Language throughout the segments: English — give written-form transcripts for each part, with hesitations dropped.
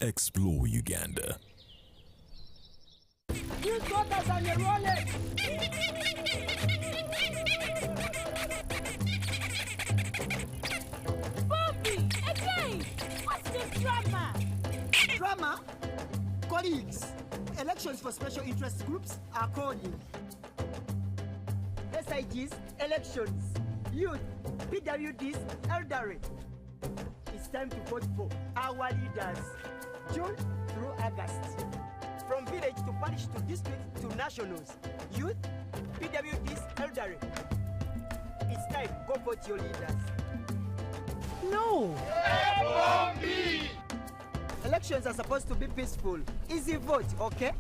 Explore Uganda. Youth voters on your wallet. Bobby, again, what's this drama? Drama? Colleagues, elections for special interest groups are calling. SIGs, elections, youth, PWDs, elderly. It's time to vote for our leaders, June through August. From village to parish to district to nationals, youth, PWDs, elderly. It's time, go vote your leaders. No! F-O-B! Elections are supposed to be peaceful. Easy vote, okay?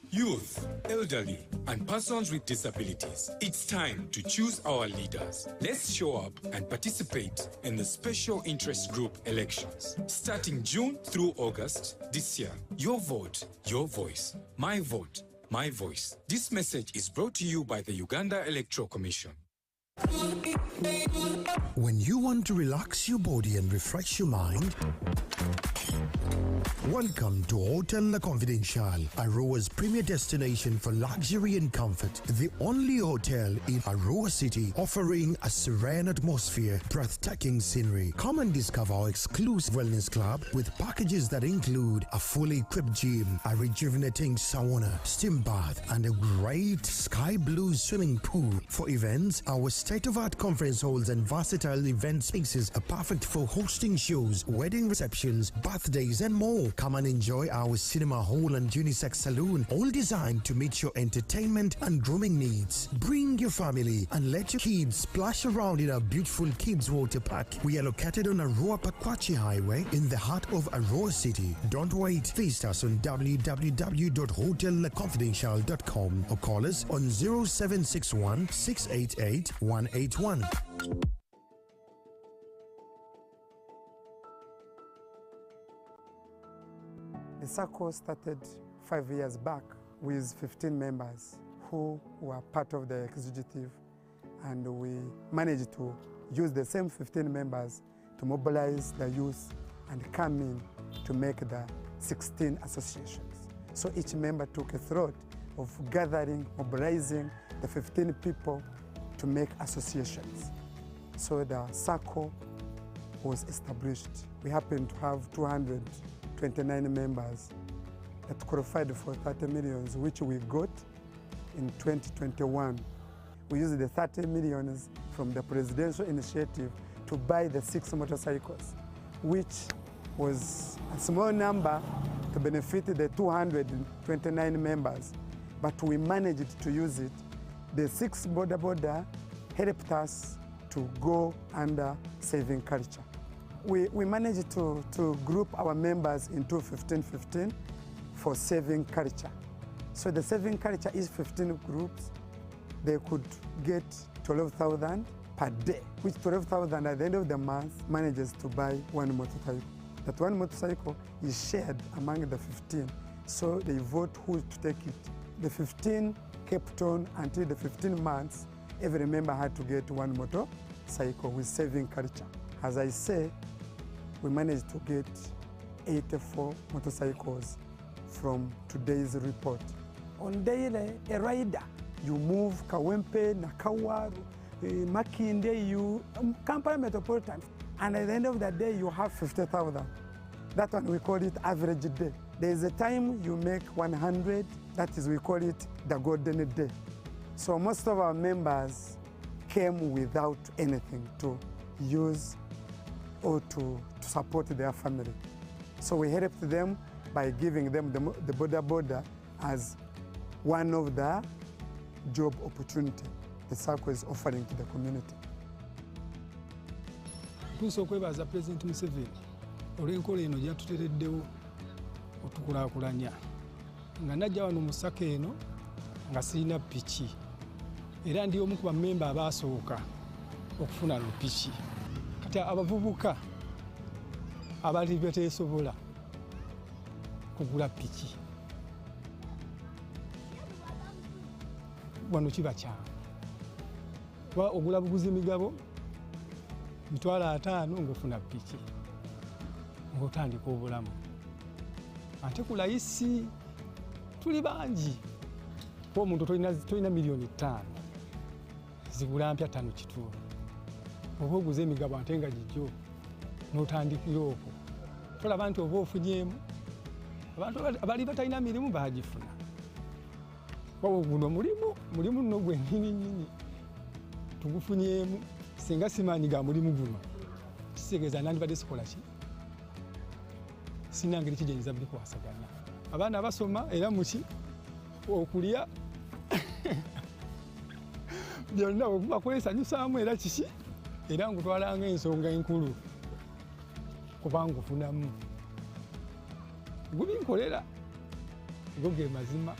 Youth, elderly, and persons with disabilities. It's time to choose our leaders. Let's show up and participate in the special interest group elections. Starting June through August this year. Your vote, your voice. My vote, my voice. This message is brought to you by the Uganda Electoral Commission. When you want to relax your body and refresh your mind, welcome to Hotel La Confidential, Aroa's premier destination for luxury and comfort. The only hotel in Aroa City offering a serene atmosphere, breathtaking scenery. Come and discover our exclusive wellness club with packages that include a fully equipped gym, a rejuvenating sauna, steam bath, and a great sky blue swimming pool. For events, our state-of-art conference halls and versatile event spaces are perfect for hosting shows, wedding receptions, birthdays, and more. Come and enjoy our cinema hall and unisex saloon, all designed to meet your entertainment and grooming needs. Bring your family and let your kids splash around in our beautiful kids water park. We are located on Aroa Pakwachi Highway in the heart of Aroa City. Don't wait. Visit us on www.hotellaconfidential.com or call us on 0761 688 181. The circle started 5 years back with 15 members who were part of the executive, and we managed to use the same 15 members to mobilize the youth and come in to make the 16 associations. So each member took a thought of gathering, mobilizing the 15 people to make associations. So the circle was established. We happened to have 229 members that qualified for 30 millions, which we got in 2021. We used the 30 millions from the presidential initiative to buy the 6 motorcycles, which was a small number to benefit the 229 members, but we managed to use it. The 6 border helped us to go under saving culture. We managed to group our members into 15-15 for saving culture. So the saving culture is 15 groups. They could get 12,000 per day, which 12,000 at the end of the month manages to buy 1 motorcycle. That 1 motorcycle is shared among the 15, so they vote who to take it. The 15 kept on until the 15 months. Every member had to get 1 motorcycle with saving culture. As I say, we managed to get 84 motorcycles from today's report. On daily, a rider, you move Kawempe, Nakawaru, Makinde, you Kampala Metropolitan, and at the end of the day, you have 50,000. That one, we call it average day. There is a time you make 100, that is, we call it the golden day. So most of our members came without anything to use or to support their family. So we helped them by giving them the border as one of the job opportunity the circle is offering to the community. Tuso okwebaza President Museveni olw'enkola eno gyatutereddewo otukulaakulanya nga najja wano mu ssaka eno nga sirina piki era ndi omu ku bammemba abaasooka okufuna lupiki. Kati abavubuka abali bateesobola kugula piki wano kiba kyangu. Kuba ogula buguzi migabo mitwalo 5 ng'ofuna ppiki ng'otandika obulamu ate ku layisi tuli bangi kuba omuntu tolina miliyoni 5 zigula mpya 5 kitundu oba oguza emigabo ate nga gijjo n'otandikira okwo tolaba nti oba ofunyemu abantu abali batalina mirimu bagifuna wabwe guno mulimu nno gwennyini tugufunyemu singa simaanyi ga mulimu guno kitegeeza nandibadde sikola ki sina ngeri ki gyenyiza bikwasaganya abaana basoma era muki okulya byonna bakwesanyusaamu era kiki era ngutwalanga ensonga enkulu kuba ngufunamu gubinkolera go ge mazima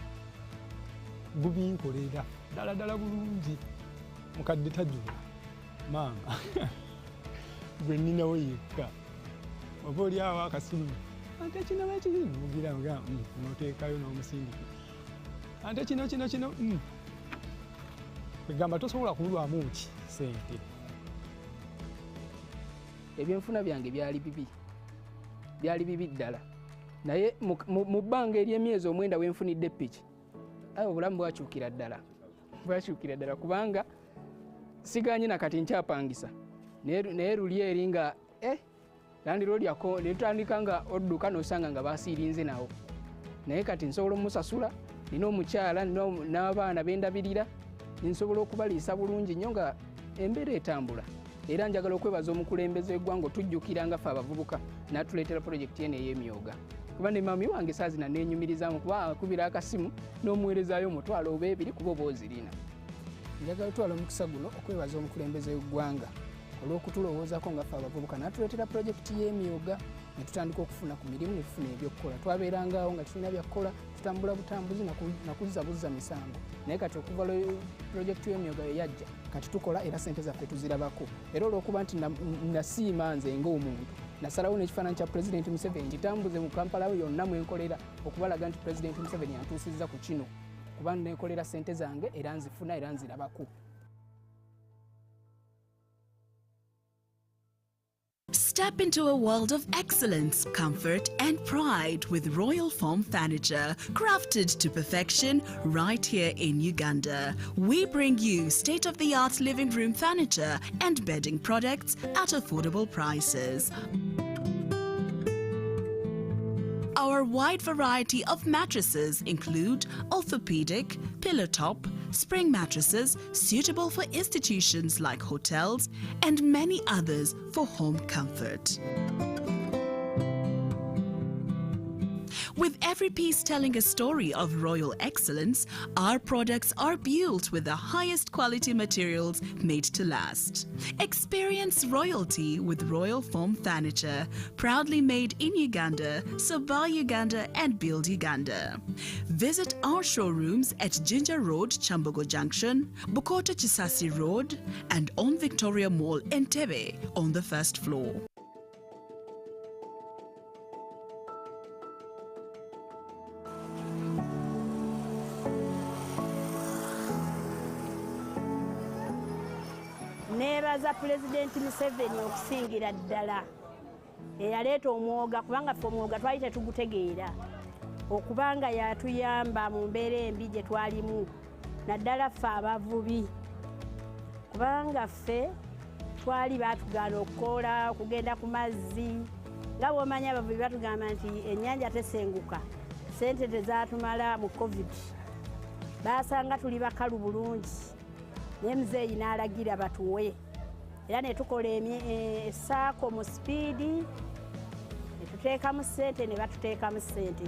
gubinkolera ddala bulungi mukadde tajjula maama gwe nninawo yekka oba oli awo akasimu ante kino bakiri mugira nga noteekayo n'omusindiki ante kino egamba tosobola kulwamu ki sente ebyenfuna byange byali bibi ddala naye mu bbanga ery'emyezi 9 wenfunidde ppiki aye obulamu bwakyukira ddala kubanga siganye nakati nkyapangisa naye luli eri nga landirodyako netutandika nga odduka nosanga nga basiirinze nawo naye kati nsobola omusasula nina omukyala n'abaana bendabirira nsobola okubaliisa bulungi nnyo nga embeera etambula era njagala okwebaza omukulembeze w'eggwanga tujjukira nga ffe abavubuka n'atuleetera pulojekiti eno ey'emyoga kuba ne mami wange saazina neenyumirizaamu kuba akubira akasimu n'omuweerezaayo omutwalo oba 2 kuba oba ozirina njagala otwala omukisa guno okwebaza omukulembeze w'eggwanga olw'okutulowoozaako nga ffe abavubuka n'atuleetera pulojekiti y'emyoga ne tutandika okufuna ku mirimu ne tufuna ebyokukola twabeerangawo nga tulina byakukola tutambula butambuzi nakuzzabuza misango naye kati okuva pulojekiti y'emyoga yeyajja kati tukola era sente zaffe tuzirabako era olw'okuba nti nasiima nze ng'omuntu nasalawo n'ekifaananyi kya pulezidenti Museveni kitambuze mu Kampala yonna mwenkolera okubalaga nti pulezidenti Museveni yantuusizza ku kino kuba nekolera sente zange era nzifuna era nzirabako. Step into a world of excellence, comfort and pride with Royal Foam Furniture, crafted to perfection right here in Uganda. We bring you state-of-the-art living room furniture and bedding products at affordable prices. Our wide variety of mattresses include orthopedic, pillow top, spring mattresses suitable for institutions like hotels and many others for home comfort. With every piece telling a story of royal excellence, our products are built with the highest quality materials made to last. Experience royalty with Royal Foam Furniture, proudly made in Uganda, so buy Uganda and build Uganda. Visit our showrooms at Ginger Road, Chambogo Junction, Bukota Chisasi Road, and on Victoria Mall, Entebbe, on the first floor. Neebaza Pulezidenti Museveni okusingira ddala eyaleeta omwoga kubanga ffe omwoga twali tetugutegeera okubanga yatuyamba mu mbeera embi gye twalimu naddala ffe abavubi kubanga ffe twali baatugaana okukoola okugenda ku mazzi nga bw'omanyi abavubi batugamba nti ennyanja tesenguka sente tezaatumala mu covid baasanga tuli bakalu bulungi naye muzeeyi n'alagira batuwe era ne tukola essaako mu sipiidi ne tuteekamu ssente ne batuteekamu ssente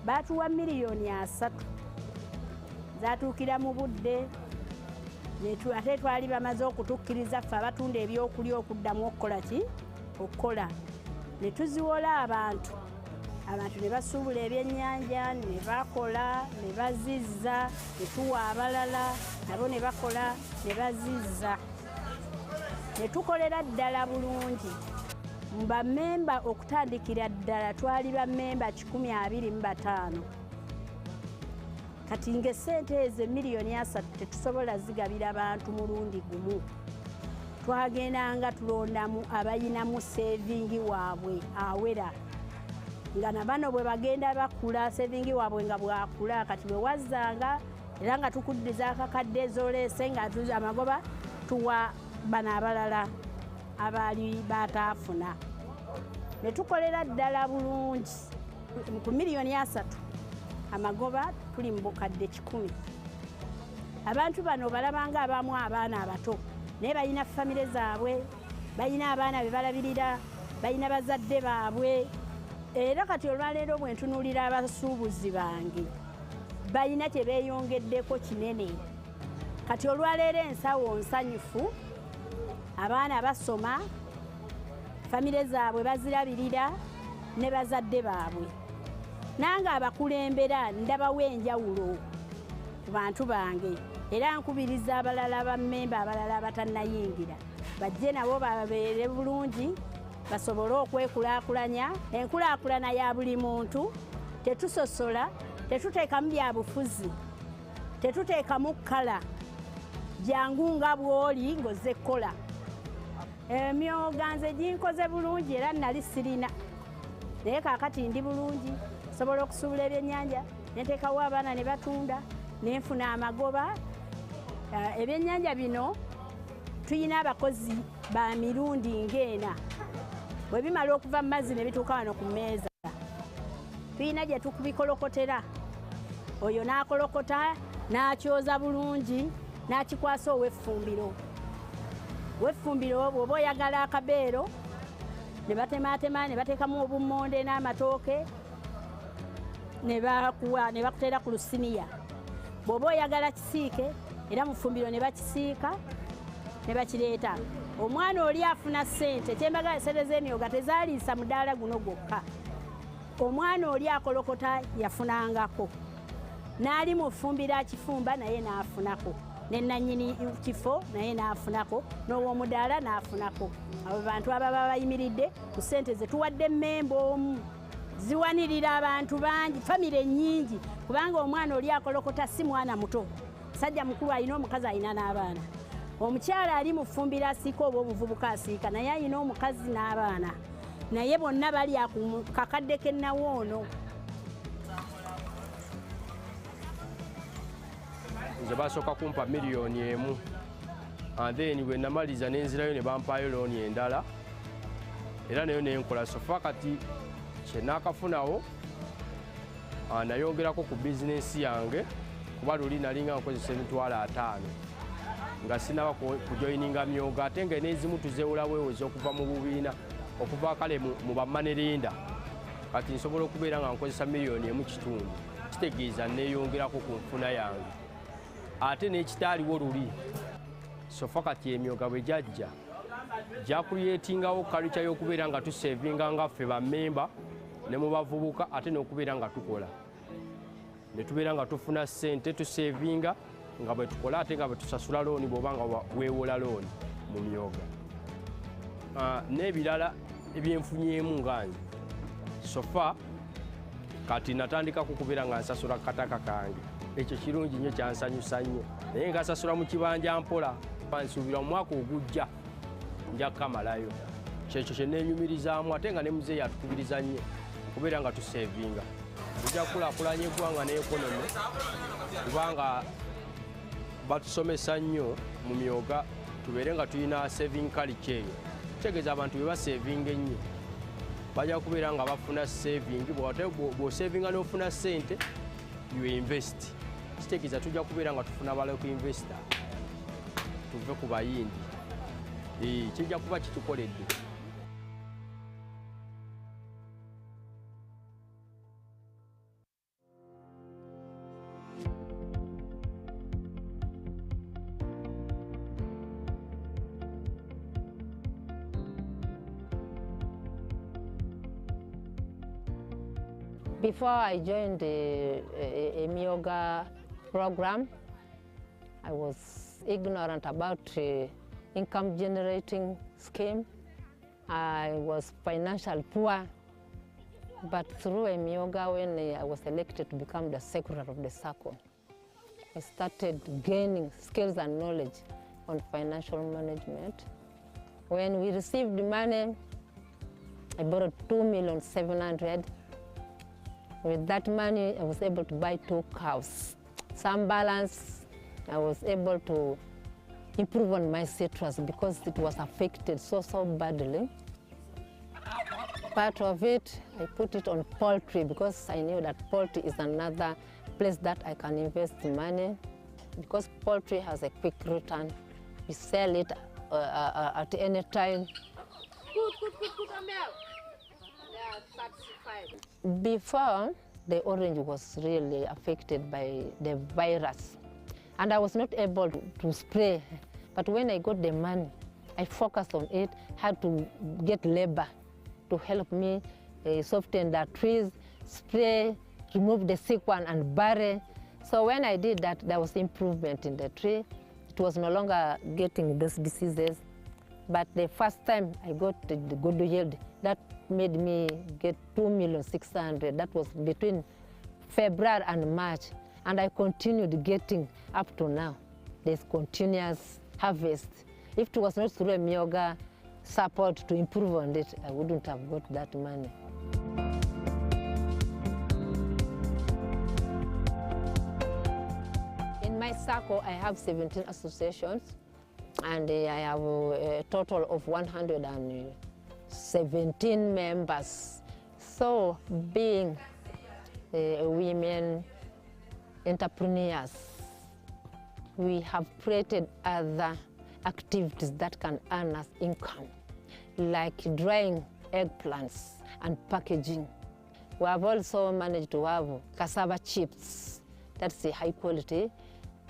baatuwa miliyoni 3 zaatuukira mu budde ate twali bamaze okutukkiriza ffe abatunda ebyokulya okuddamu okukola ki okukola ne tuziwola abantu ne basuubula ebyennyanja ne bakola ne bazizza ne tuwa abalala nabo ne bakola ne bazizza ne tukolera ddala bulungi mu bammemba okutandikira ddala twali bammemba 125 kati ng'essente ezo miliyoni 3 tetusobola zigabira abantu mulundi gumu twagendanga tulondamu abayinamu sevingi waabwe awera nga nabano bwe bagenda bakula sevingi waabwe nga bwakula kati bwe wazzanga era nga tukuddiza akakadde ezoleese nga amagoba tuwa bano abalala abaali bataafuna ne tukolera ddala bulungi ku miliyoni 3 amagoba tuli mu bukadde 100. Abantu bano balabanga abamu abaana abato naye balina famire zaabwe, balina abaana be balabirira, balina bazadde baabwe. Era kati olwaleero bwe ntunuulira abasuubuzi bange balina kye beeyongeddeko kinene. Kati olwaleero ensawo nsanyufu, abaana basoma, famire zaabwe bazirabirira ne bazadde baabwe. Nange abakulembera ndabawo enjawulo ku bantu bange. Era nkubiriza abalala bammemba abalala abatannayingira bajje nabo babeere bulungi basobole okwekulaakulanya. Enkulaakulana ya buli muntu, tetusosola, tetuteekamu byabufuzi, tetuteekamu kkala, jangu nga bw'oli ng'ozze kkola. Emyoga nze ginkoze bulungi era nali sirina, naye kaakati ndi bulungi, sobola okusuubula ebyennyanja ne nteekawo abaana ne batunda ne nfuna amagoba. Ebyennyanja bino tuyina abakozi ba mirundi ng'ena. Bwe bimala okuva mu mazzi ne bituuka wano ku mmeeza tuyina gye tukubikolokotera. Oyo n'akolokota n'akyoza bulungi n'akikwasa ow'effumbiro. Ow'effumbiro bw'oba oyagala akabeero ne batemaatema ne bateekamu obummonde n'amatooke ne bakuteera ku lusiniya. Bw'oba oyagala kisiike era mu ffumbiro ne bakisiika ne bakireeta. Omwana oli afuna ssente, kyembaga esente z'emyoga tezaaliisa mudaala guno gwokka. Omwana oli akolokota yafunangako, n'ali mu ffumbiro akifumba naye n'afunako, ne nannyini kifo naye n'afunako, n'ow'omudaala n'afunako. Abo bantu ababa bayimiridde ku ssente ze tuwadde mmemba omu ziwanirira abantu bangi, famire nnyingi, kubanga omwana oli akolokota si mwana muto, sajja mukulu alina omukazi alina n'abaana. Omukyala ali mu ffumbiro asiika oba omuvubuka asiika naye alina omukazi n'abaana, naye bonna bali ku kakadde k'ennawoono. Nze basooka kumpa miliyoni 1 and then bwe namaliza n'enzirayo ne bampaayo looni endala era nayo nenkola sofa. Kati kye naakafunawo nayongerako ku bizinensi yange kuba luli nalinga nkozesa emitwalo 5 nga sinaba kujoyininga myoga ate nga n'ezimu tuzeewolaweweza okuva mu bubiina okuva kale mu bamanelinda. Kati nsobola okubeera nga nkozesa miliyoni 1.5 kitegeeza neeyongerako ku nfuna yange ate n'ekitaaliwo luli. Sofa kati emyoga bwe jajja jakuliyetingawo kalica y'okubeera nga tusevinga nga ffe bammemba ne mu bavubuka ate n'okubeera nga tukola ne tubeera nga tufuna ssente tusevinga nga bwe tukola ate nga bwe tusasula looni bw'oba nga weewola looni mu myoga. N'ebirala ebyenfunyemu nga nze sofa kati natandika kukubeera nga nsasula kataka kange. Ekyo kirungi nnyo kyansanyusa nnyo naye nga nsasula mu kibanja mpola. Nsuubira mu mwaka ogujja nja kukamalayo. Kyekyo kye neenyumirizaamu ate nga ne muzeeyi atukubiriza nnyo okubeera nga tusevinga. Tujja kukulaakulanya eggwanga n'ekonomi kubanga batusomesa nnyo mu myoga tubeere nga tulina saving culture eyo. Kitegeeza abantu bwe basevinga ennyo bajja kubeera nga bafuna saving. Bw'osevinga n'ofuna ssente you invest. Kitegeeza tujja kubeera nga tufuna bala ku investor tuve ku bayindi. Kijja kuba kitukoledde. Before I joined the Myoga program, I was ignorant about income generating scheme. I was financially poor, but through Myoga, when I was elected to become the secretary of the circle, I started gaining skills and knowledge on financial management When we received the money, I borrowed 2,700,000. With that money, I was able to buy 2 cows. Some balance, I was able to improve on my citrus because it was affected so badly. Part of it, I put it on poultry because I knew that poultry is another place that I can invest money because poultry has a quick return. We sell it at any time. Before, the orange was really affected by the virus, and I was not able to spray. But when I got the money, I focused on it, had to get labor to help me soften the trees, spray, remove the sick one and bury. So when I did that, there was improvement in the tree. It was no longer getting those diseases. But the first time I got the good yield, that made me get 2,600,000. That was between February and March. And I continued getting up to now. There's continuous harvest. If it was not through a Myoga support to improve on it, I wouldn't have got that money. In my circle, I have 17 associations, and I have a total of 117 members. So being women entrepreneurs, we have created other activities that can earn us income, like drying eggplants and packaging. We have also managed to have cassava chips, that's a high quality.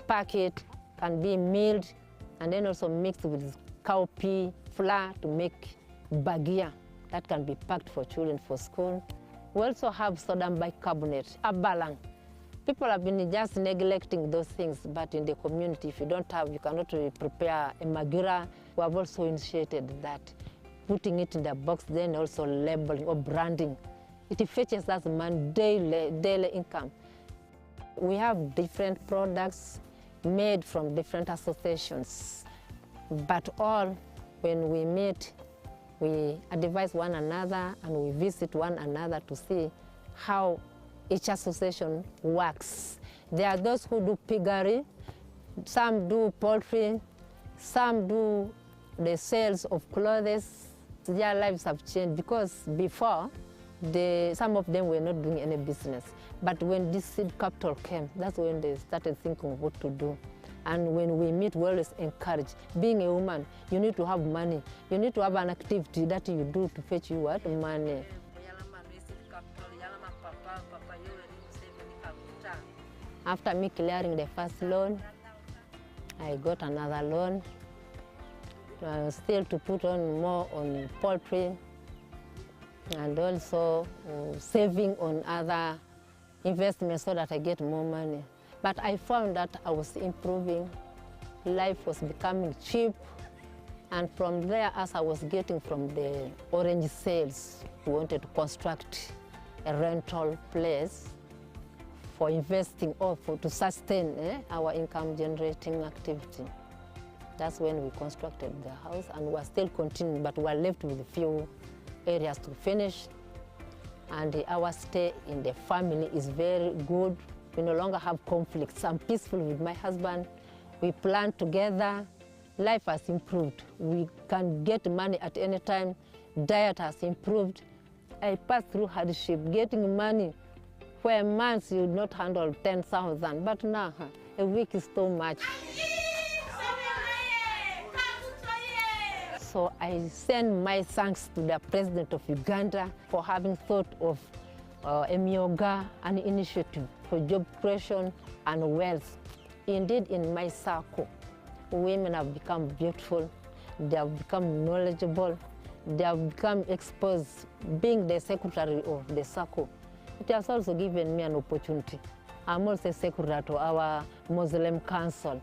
Pack it, can be milled, and then also mixed with cowpea flour to make bagia that can be packed for children for school. We also have sodium bicarbonate, abalang. People have been just neglecting those things, but in the community, if you don't have, you cannot really prepare a magira. We have also initiated that, putting it in the box, then also labeling or branding. It fetches us money, daily income. We have different products made from different associations, but all, when we meet, we advise one another and we visit one another to see how each association works. There are those who do piggery, some do poultry, some do the sales of clothes. Their lives have changed because before, some of them were not doing any business. But when this seed capital came, that's when they started thinking of what to do. And when we meet, we always encourage. Being a woman, you need to have money. You need to have an activity that you do to fetch you what? Money. After me clearing the first loan, I got another loan, still to put on more on poultry and also saving on other investments so that I get more money. But I found that I was improving, life was becoming cheap, and from there, as I was getting from the orange sales, we wanted to construct a rental place for investing or to sustain our income generating activity. That's when we constructed the house, and we're still continuing, but we're left with a few areas to finish. And our stay in the family is very good. We no longer have conflicts. I'm peaceful with my husband. We plan together. Life has improved. We can get money at any time. Diet has improved. I passed through hardship, getting money. For a month, you would not handle 10,000, but now a week is too much. So I send my thanks to the President of Uganda for having thought of a Myoga, an initiative for job creation and wealth. Indeed, in my circle, women have become beautiful, they have become knowledgeable, they have become exposed. Being the secretary of the circle, it has also given me an opportunity. I'm also secretary to our Muslim Council.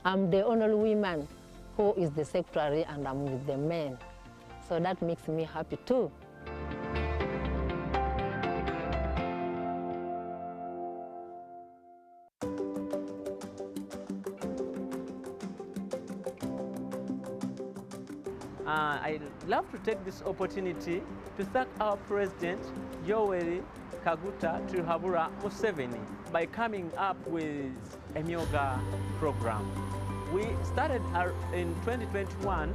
I'm the only woman who is the secretary, and I'm with the men. So that makes me happy too. I'd love to take this opportunity to thank our President, Yoweri Kaguta Trihabura Museveni, by coming up with a Myoga program. We started in 2021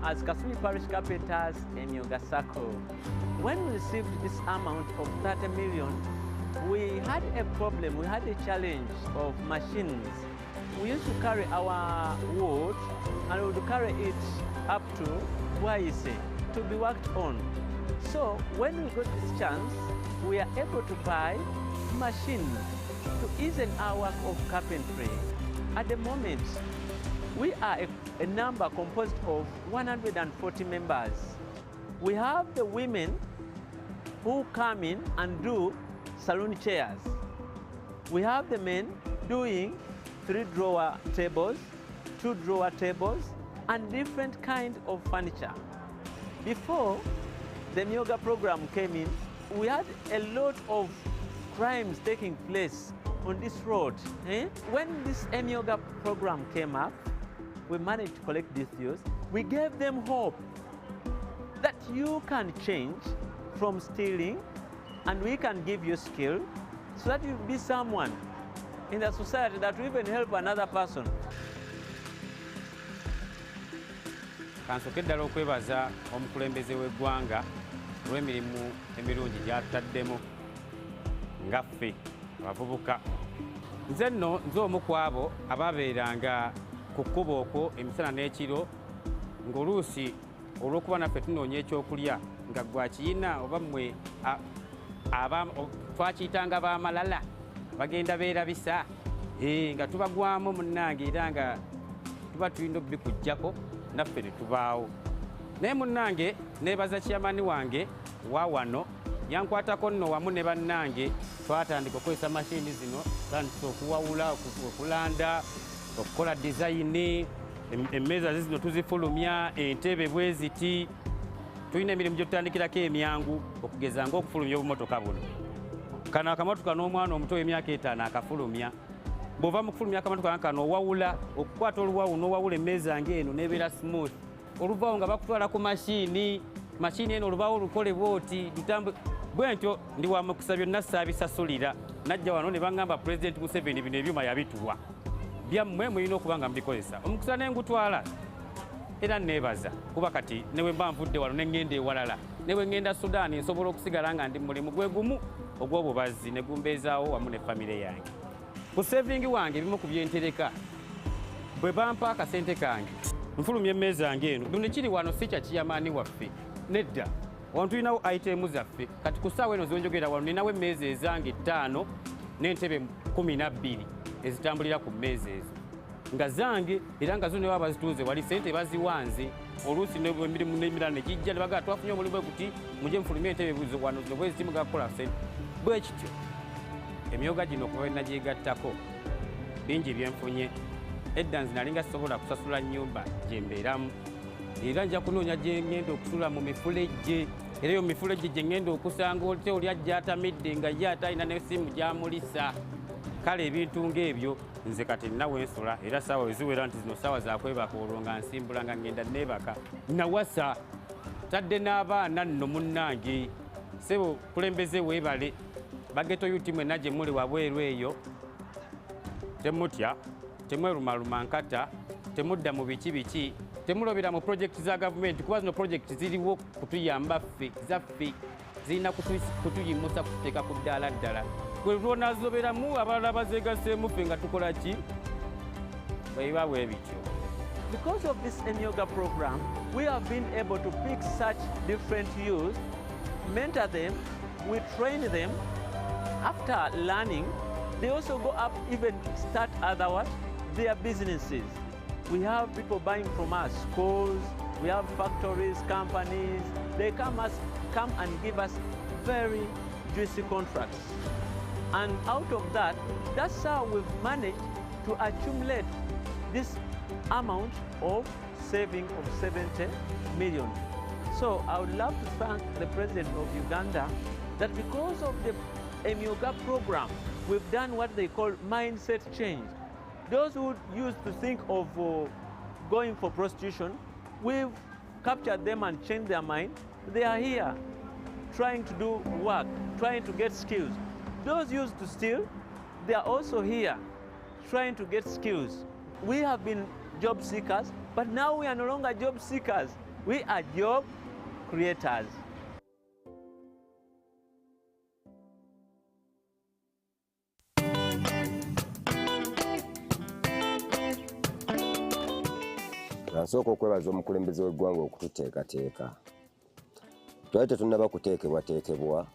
as Kasumi Parish Carpenters a Myoga Circle. When we received this amount of 30 million, we had a problem, we had a challenge of machines. We used to carry our wood and we would carry it up to UBC to be worked on. So when we got this chance, we are able to buy machines to ease our work of carpentry. At the moment, we are a number composed of 140 members. We have the women who come in and do saloon chairs. We have the men doing 3-drawer tables, 2-drawer tables, and different kind of furniture. Before the Myoga program came in, we had a lot of crimes taking place on this road. When this Myoga program came up, we managed to collect these youths. We gave them hope that you can change from stealing, and we can give you skill so that you'll be someone in the society that will even help another person. Kansoke ddala okwebaza omukulembeze w'eggwanga olw'emirimu emirungi gy'ataddemu nga ffe abavubuka. Nze nno nze omu ku abo abaabeeranga ku kkubo okwo emisana n'ekiro ng'oluusi olw'okuba naffe tunoonya ekyokulya nga gwa kiyina oba mmwe twakiyitanga b'amalala bagenda beerabisa nga tubagwamu munnange era nga tuba tulina obbikuggyako naffe ne tubaawo. Naye munnange neebaza kiyamani wange wa wano yankwatako nno wamu ne bannange twatandika okozesa mashini zino tandika okuwawula okulanda okukola dizayini emmeeza zino tuzifulumya entebe bwe ziti tulina emirimu gye tutandikirako emyangu okugeza ng'okufulumya obumotoka buno. Kano akamotoka n'omwana omuto w'emyaka 5 akafulumya. Bw'ova mu kufulumya akamotoka kano owawula okukwata oluwawu n'owawula emmeeza ng'eno n'ebeera smooth. Oluvaawo nga bakutwala ku mashini eno oluvaawo lukolebwa oti bwe ntyo ndi wa mukisa byonna saabisasulira. Najja wano ne baŋŋamba Pulezidenti Museveni bino ebyuma yabituwa. Byammwe mulina okuba nga mubikozesa. Omukisa ne ngutwala era neebaza kuba kati newe mba nvudde wano ne ŋŋenda ewalala. Ne bwe ŋŋenda Sudaani nsobola okusigala nga ndi mulimu gwe gumu ogw'obubazzi ne gumbeezaawo wamu ne famire yange. Ku sevingi wange ebimu ku byentereka bwe bampa akasente kange nfulumya emmeeza ng'eno bino kiri wano si kya kiyamaani waffe nedda wano tulinawo itemu zaffe kati ku ssaawa eno zonjogera wano ninawo emmeeza ezange 5 n'entebe 12 ezitambulira ku mmeeza ezo nga zange era nga zo ne baba bazituuze wali sente baziwanze oluusi emirimu n'emirala ne gijja ne bagala twafunye omulimu guti mujje mufulumye entebe wano zino bwe zitimu gakukola sente bwe kityo. Emyoga gino okuba nagyegattako bingi byenfunye. Edda nze nalinga sisobola kusasula nnyumba gye mbeeramu era nja kunoonya gye ŋŋenda okusula mu mifulejje era eyo mifulejje gye ŋŋenda okusanga ote oli ajja atamidde nga ye ate alina n'essimu gy'amulisa. Kale ebintu ng'ebyo nze kati nina wensula era saawa weziwera nti zino saawa zakwebaka olwo nga nsimbula nga ŋŋenda neebaka nawasa tadde n'abaana nno munnange sebo kulembeze weebale bageto yuti mwenna gye muli wabweru eyo temutya temwerumaluma nkata temudda mu biki temulobera mu projekiti za gavumenti kuba zino projekiti ziriwo kutuyamba ffe zaffe zirina kutuyimusa kututeeka ku ddaala ddala bwe lwonazoberamu abalala bazeegaseemu ffe nga tukola ki bwebiba bwe bityo. Because of this Myoga program, we have been able to pick such different youth, mentor them, we train them. After learning, they also go up, even start their businesses. We have people buying from us, schools, we have factories, companies. They come and give us very juicy contracts. And out of that, that's how we've managed to accumulate this amount of saving of 70 million. So I would love to thank the President of Uganda that because of the Myoga program, we've done what they call mindset change. Those who used to think of going for prostitution, we've captured them and changed their mind, they are here trying to do work, trying to get skills. Those used to steal, they are also here trying to get skills. We have been job seekers, but now we are no longer job seekers. We are job creators. Nsooka okwebaza omukulembeze w'eggwanga okututeekateeka. Twali tetunnaba kuteekebwateekebwa,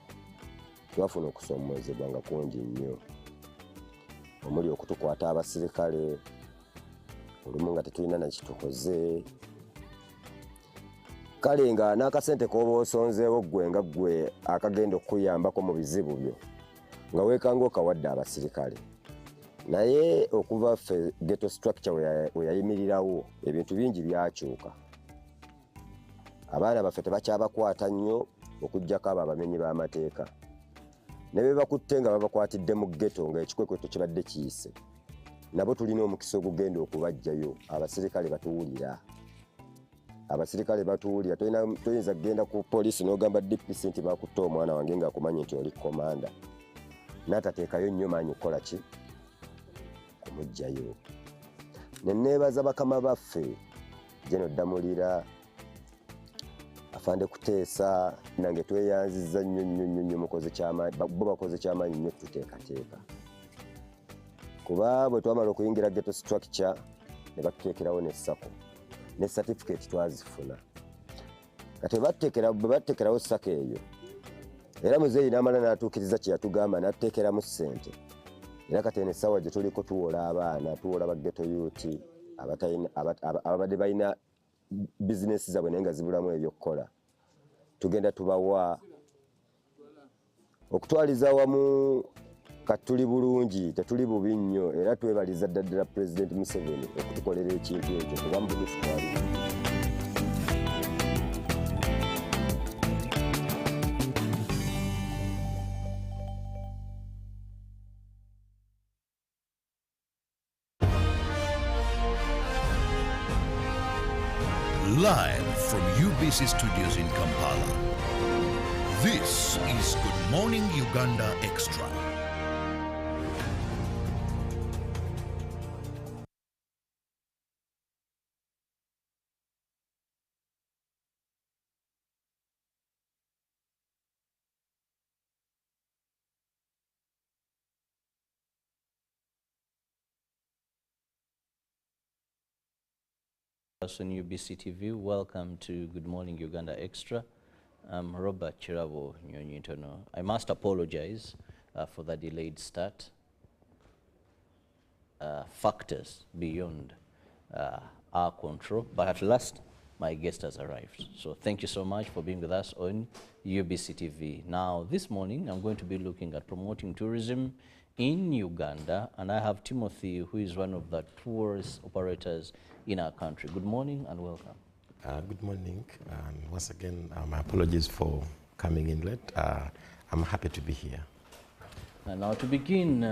twafuna okusoomoozebwa nga kungi nnyo. Omuli okutukwata abasirikale, olumu nga tetulina na kitukoze. Kale nga n'akasente k'oba osonzeewo ggwe nga ggwe akagenda okukuyambako mu bizibu byo, nga weekanga okawadde abasirikale. Naye okuva ffe ghetto structure we yayimirirawo ebintu bingi byakyuka. Abaana baffe tebakyabakwata nnyo okuggyako abo abamenyi b'amateeka. Ne be bakutte nga babakwatidde mu ghetto ng'ekikwekweto kibadde kiyise. Nabo tulina omukisa ogugenda okubaggyayo. Abasirikale batuwulira. Abasirikale batuwulira. Toyinza kugenda ku poliisi n'ogamba DPC nti bakutte omwana wange ng'akumanyi nti oli komanda. N'atateekayo nnyo maanyi kukola ki? Kumugyayo. Ne neebaza bakama baffe Jeno Damulira, Afande Kuteesa, nange tweyanzizza nnyo mukoze ky'amaanyi, bo bakoze ky'amaanyi nnyo tuteekateeka. Kuba bwe twamala okuyingira ghetto structure ne batuteekerawo n'essako ne certificate twazifuna. Kati bwe batteekerawo ssako eyo, era muzeeyi n'amala n'atuukiriza kye yatugamba n'atuteekeramu ssente. Era kati eno essaawa gye tuliko tuwola abaana, tuwola ba ghetto youth ababadde balina bizinesi zaabwe naye nga zibulamu ebyokukola. Tugenda tubawa okutwaliza wamu kati tuli bulungi, tetuli bubi nnyo, era twebaliza ddala President Museveni okutukolera ekintu ekyo kuba mubugufu twali. Live from UBC studios in Kampala, this is Good Morning Uganda Extra. On UBC TV, welcome to Good Morning Uganda Extra. I'm Robert Chirabo Nyonyintono. I must apologize for the delayed start. Factors beyond our control, but at last my guest has arrived. So thank you so much for being with us on UBC TV. Now this morning I'm going to be looking at promoting tourism in Uganda, and I have Timothy, who is one of the tourist operators in our country. Good morning and welcome. Good morning, and once again, my apologies for coming in late. I'm happy to be here. And now to begin,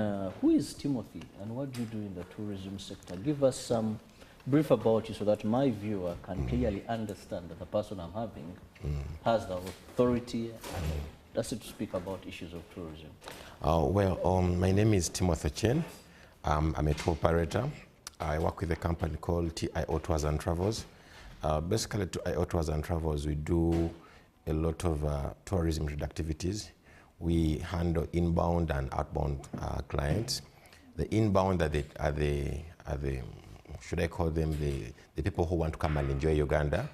who is Timothy and what do you do in the tourism sector? Give us some brief about you so that my viewer can clearly understand that the person I'm having has the authority and that's it to speak about issues of tourism. My name is Timothy Chen. I'm a tour operator. I work with a company called TIO Tours and Travels. Basically, TIO Tours and Travels, we do a lot of tourism-related activities. We handle inbound and outbound clients. The inbound are the should I call them the people who want to come and enjoy Uganda,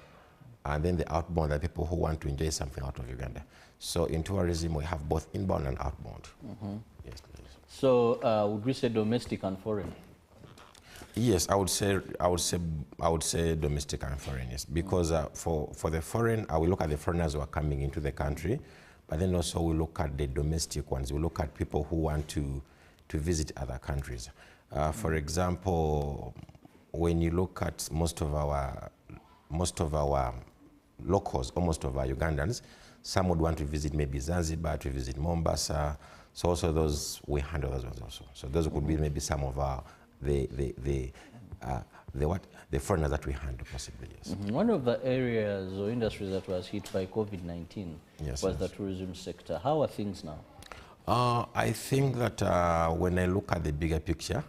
and then the outbound are people who want to enjoy something out of Uganda. So in tourism, we have both inbound and outbound. Yes, please. So would we say domestic and foreign? Yes, I would say domestic and foreign, yes. Because for the foreign, we look at the foreigners who are coming into the country, but then also we look at the domestic ones. We look at people who want to visit other countries. For example, when you look at most of our locals, or most of our Ugandans, some would want to visit maybe Zanzibar, to visit Mombasa. So also those, we handle those ones also. So those could be maybe some of our, the the foreigners that we handle possibly, yes. One of the areas or industries that was hit by COVID-19 was the tourism sector. How are things now? I think that when I look at the bigger picture,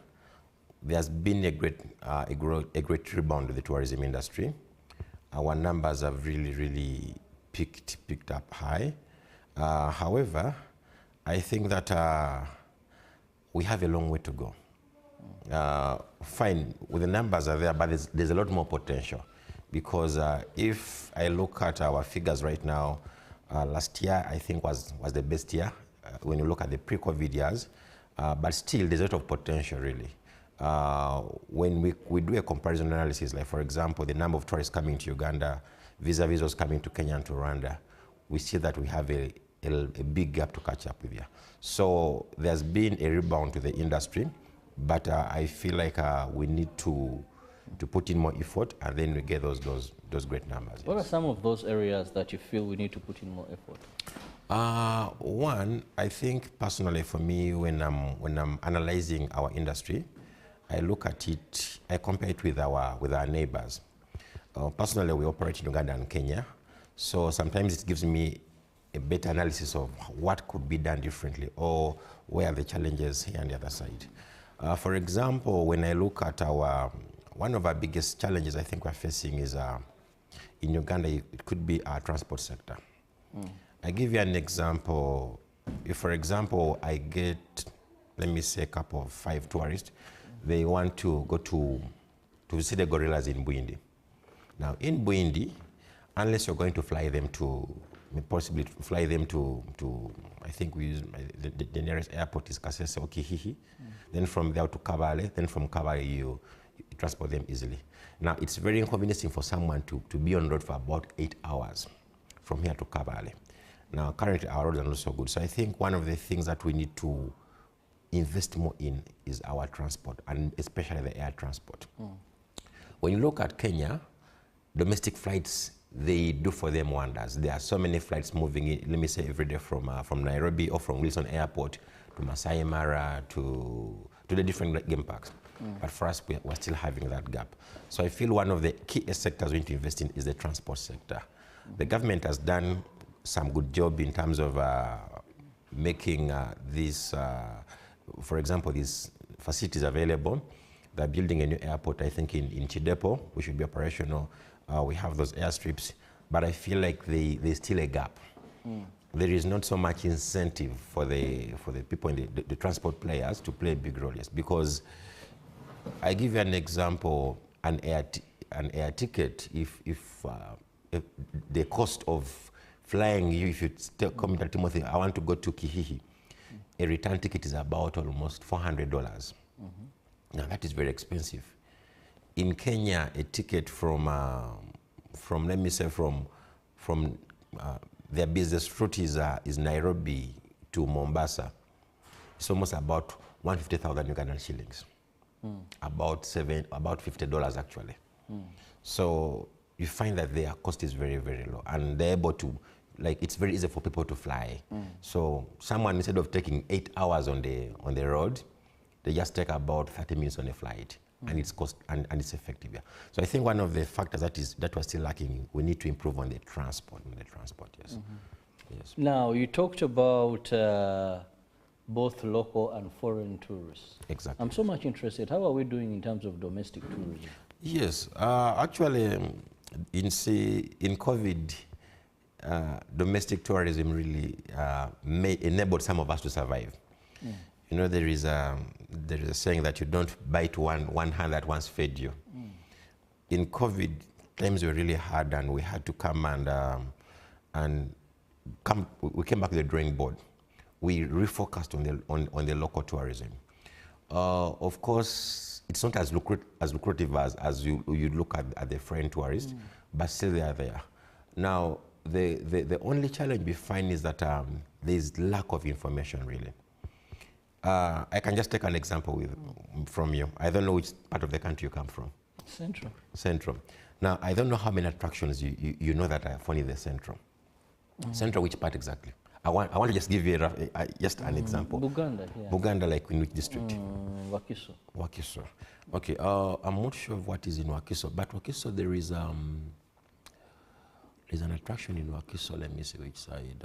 there's been a great rebound of the tourism industry. Our numbers have really picked up high. However, I think that we have a long way to go. Fine, with the numbers are there, but there's a lot more potential, because if I look at our figures right now, last year I think was the best year when you look at the pre-COVID years, but still there's a lot of potential really. When we do a comparison analysis, like for example, the number of tourists coming to Uganda vis-a-vis those coming to Kenya and to Rwanda, we see that we have a big gap to catch up with here. So there's been a rebound to the industry, but I feel like we need to put in more effort, and then we get those great numbers. What are some of those areas that you feel we need to put in more effort? One, I think personally for me, when I'm analyzing our industry, I look at it, I compare it with our neighbors. Personally, we operate in Uganda and Kenya, so sometimes it gives me a better analysis of what could be done differently, or where are the challenges here on the other side. For example, when I look at one of our biggest challenges I think we're facing is in Uganda, it could be our transport sector. I give you an example. If, for example, I get, let me say, a couple of 5 tourists, they want to go to see the gorillas in Buindi. Now, in Buindi, unless you're going to fly them to, possibly fly them to I think we use, the nearest airport is Kasese or Kihihi, then from there to Kabale, then from Kabale you transport them easily. Now, it's very inconveniencing for someone to be on road for about 8 hours from here to Kabale. Now, currently our roads are not so good, so I think one of the things that we need to invest more in is our transport, and especially the air transport. When you look at Kenya, domestic flights, they do for them wonders. There are so many flights moving in, let me say, every day from Nairobi or from Wilson Airport to Masai Mara to the different game parks. But for us, we're still having that gap. So I feel one of the key sectors we need to invest in is the transport sector. The government has done some good job in terms of making these, for example, these facilities available. They're building a new airport, I think, in Chidepo, which should be operational. We have those airstrips, but I feel like there's still a gap. There is not so much incentive for the people in the transport players to play a big role, yes, because I give you an example, an air ticket, if the cost of flying you, if you come to Timothy, I want to go to Kihihi, a return ticket is about almost $400. Now that is very expensive. In Kenya, a ticket from let me say, from their business route is Nairobi to Mombasa. It's almost about 150,000 Ugandan shillings. About $50 actually. So you find that their cost is very, very low, and they're able to, like, it's very easy for people to fly. So someone, instead of taking 8 hours on the road, they just take about 30 minutes on a flight. And it's cost and it's effective. Yeah. So I think one of the factors that we're still lacking, we need to improve on the transport. Yes. Yes. Now, you talked about both local and foreign tourists. Exactly. I'm so much interested. How are we doing in terms of domestic tourism? Yes, actually, in COVID, domestic tourism really enabled some of us to survive. You know, there is a saying that you don't bite one hand that once fed you. In COVID, times were really hard, and we had to come we came back to the drawing board. We refocused on the local tourism. Of course, it's not as lucrative as you look at the foreign tourists, but still they are there. Now, the only challenge we find is that there is lack of information, really. I can just take an example from you. I don't know which part of the country you come from. Central. Central. Now, I don't know how many attractions you know that are funny in the Central. Central, which part exactly? I want to just give you just an example. Uganda, yeah. Uganda, like in which district? Wakiso. Wakiso. Okay, I'm not sure of what is in Wakiso, but Wakiso there's an attraction in Wakiso. Let me see which side.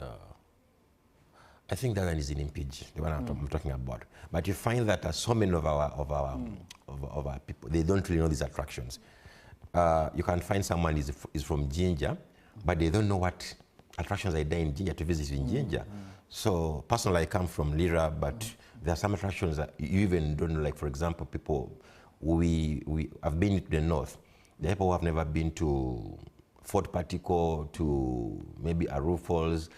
I think that one is in Impiji, the one I'm talking about. But you find that so many of our people, they don't really know these attractions. You can find someone is from Jinja, but they don't know what attractions are there in Jinja to visit in Jinja. So personally, I come from Lira, but there are some attractions that you even don't know. Like for example, people we have been to the north. The people who have never been to Fort Partico, to maybe Aru Falls,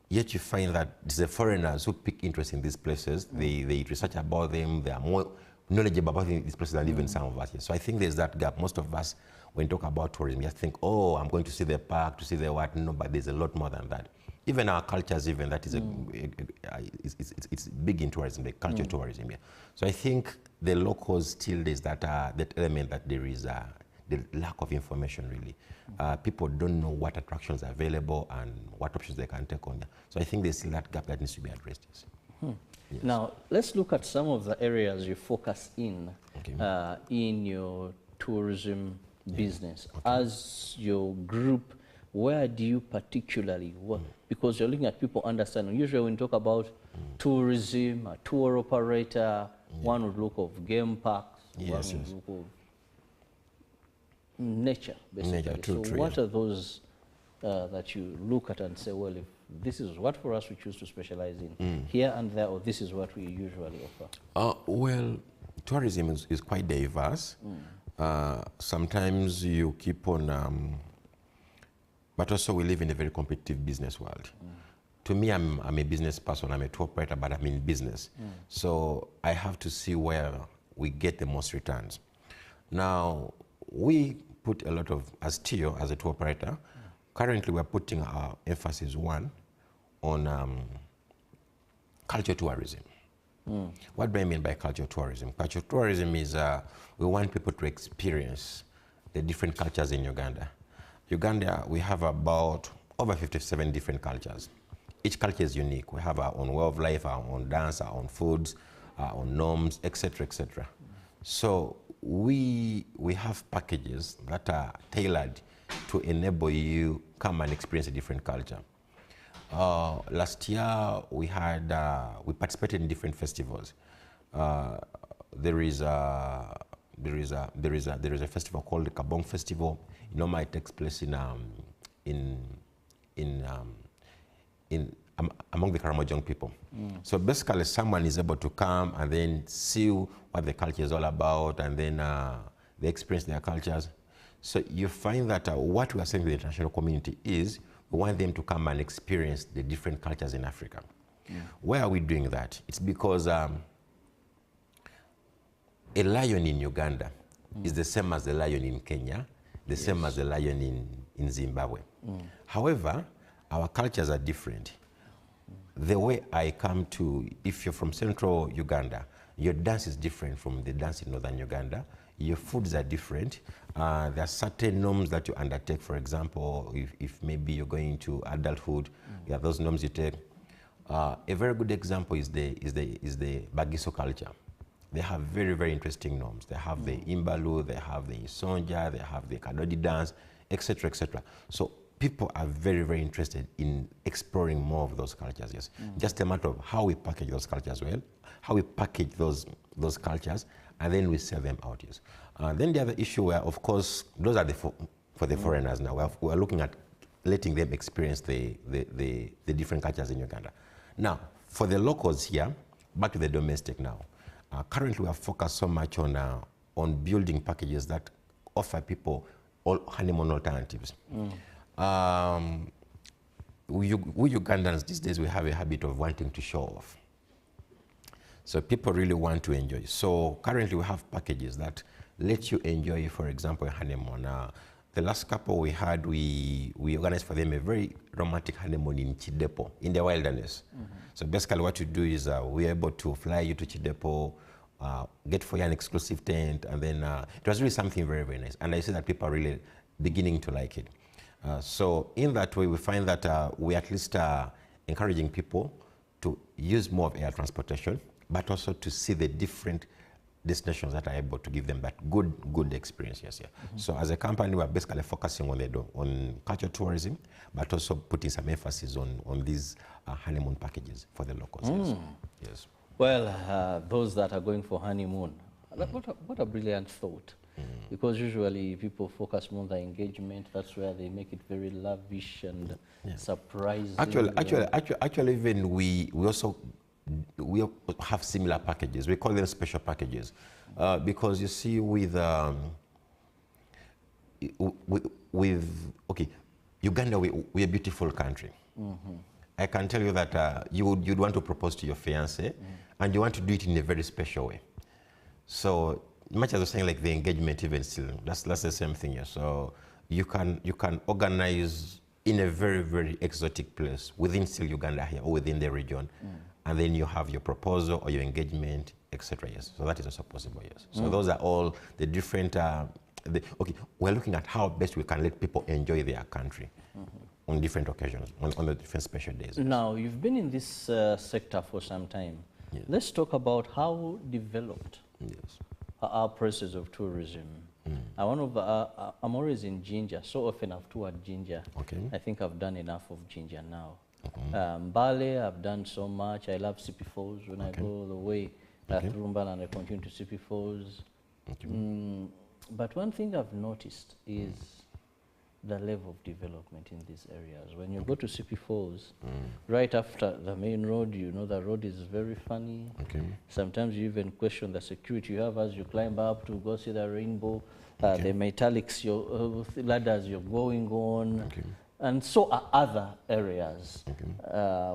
yet you find that it's the foreigners who pick interest in these places. They research about them. They are more knowledgeable about these places than even some of us here. So I think there's that gap. Most of us, when we talk about tourism, just think, oh, I'm going to see the park, to see the what. No, but there's a lot more than that. Even our cultures, even that is it's big in tourism, the culture tourism here. So I think the locals still there's that element that there is the lack of information really. People don't know what attractions are available and what options they can take on there. So I think there's still that gap that needs to be addressed. Yes. Yes. Now, let's look at some of the areas you focus in your tourism business. As your group, where do you particularly work? Because you're looking at people understanding. Usually when you talk about tourism, a tour operator, one would look of game parks, one would look of nature, basically. So what are those that you look at and say, well, if this is what for us we choose to specialize in here and there, or this is what we usually offer? Well, tourism is quite diverse. Sometimes you keep on, but also we live in a very competitive business world. To me, I'm a business person, I'm a tour operator, but I'm in business. So I have to see where we get the most returns. Now, we put a lot of, as TIO, as a tour operator, currently we're putting our emphasis on culture tourism. What do I mean by culture tourism? Culture tourism is we want people to experience the different cultures in Uganda. Uganda, we have about over 57 different cultures. Each culture is unique. We have our own way of life, our own dance, our own foods, our own norms, etc., etc. So we have packages that are tailored to enable you come and experience a different culture. Last year we participated in different festivals. There is a festival called the Kabong Festival. Normally it takes place among the Karamojong people. So basically someone is able to come and then see what the culture is all about, and then they experience their cultures. So you find that what we are saying to the international community is we want them to come and experience the different cultures in Africa. Why are we doing that? It's because a lion in Uganda is the same as the lion in Kenya, the same as the lion in Zimbabwe. However, our cultures are different. The way I come to, if you're from central Uganda, your dance is different from the dance in northern Uganda. Your foods are different. There are certain norms that you undertake. For example, if maybe you're going to adulthood, there are those norms you take. A very good example is the Bagiso culture. They have very, very interesting norms. They have the Imbalu, they have the Isonja, they have the Kadodi dance, etc., etc. So people are very, very interested in exploring more of those cultures, yes. Just a matter of how we package those cultures well, how we package those cultures, and then we sell them out, yes. Then the other issue where, of course, those are for the foreigners now. We're looking at letting them experience the different cultures in Uganda. Now, for the locals here, back to the domestic now. Currently, we are focused so much on building packages that offer people all honeymoon alternatives. We Ugandans these days, we have a habit of wanting to show off. So people really want to enjoy. So currently we have packages that let you enjoy, for example, a honeymoon. The last couple we had, we organized for them a very romantic honeymoon in Chidepo, in the wilderness. So basically what you do is we're able to fly you to Chidepo, get for you an exclusive tent, and then it was really something very, very nice. And I see that people are really beginning to like it. So in that way, we find that we at least encouraging people to use more of air transportation, but also to see the different destinations that are able to give them that good experience. Yes, yeah. So as a company, we're basically focusing on cultural tourism, but also putting some emphasis on these honeymoon packages for the locals. Yes. Yes. Well, those that are going for honeymoon, what a brilliant thought. Because usually people focus more on the engagement. That's where they make it very lavish and surprising. Actually, even we also have similar packages. We call them special packages, because you see, with Uganda, we're a beautiful country. I can tell you that you'd want to propose to your fiancé, and you want to do it in a very special way. So much as I was saying, like the engagement, even still, that's the same thing here. So you can organize in a very exotic place within still Uganda here or within the region, and then you have your proposal or your engagement, etc. Yes, so that is also possible. Yes, so those are all the different. We're looking at how best we can let people enjoy their country on different occasions, on the different special days. Now, you've been in this sector for some time. Yes. Let's talk about how developed our process of tourism. I'm always in Ginger. So often I've toured Ginger. I think I've done enough of Ginger now. Mbale, I've done so much. I love Sipi Falls. When I go the way through Mbale and I continue to Sipi Falls. But one thing I've noticed is the level of development in these areas. When you go to Sipi Falls, right after the main road, you know the road is very funny. Sometimes you even question the security you have as you climb up to go see the rainbow, the metallics, ladders you're going on, and so are other areas.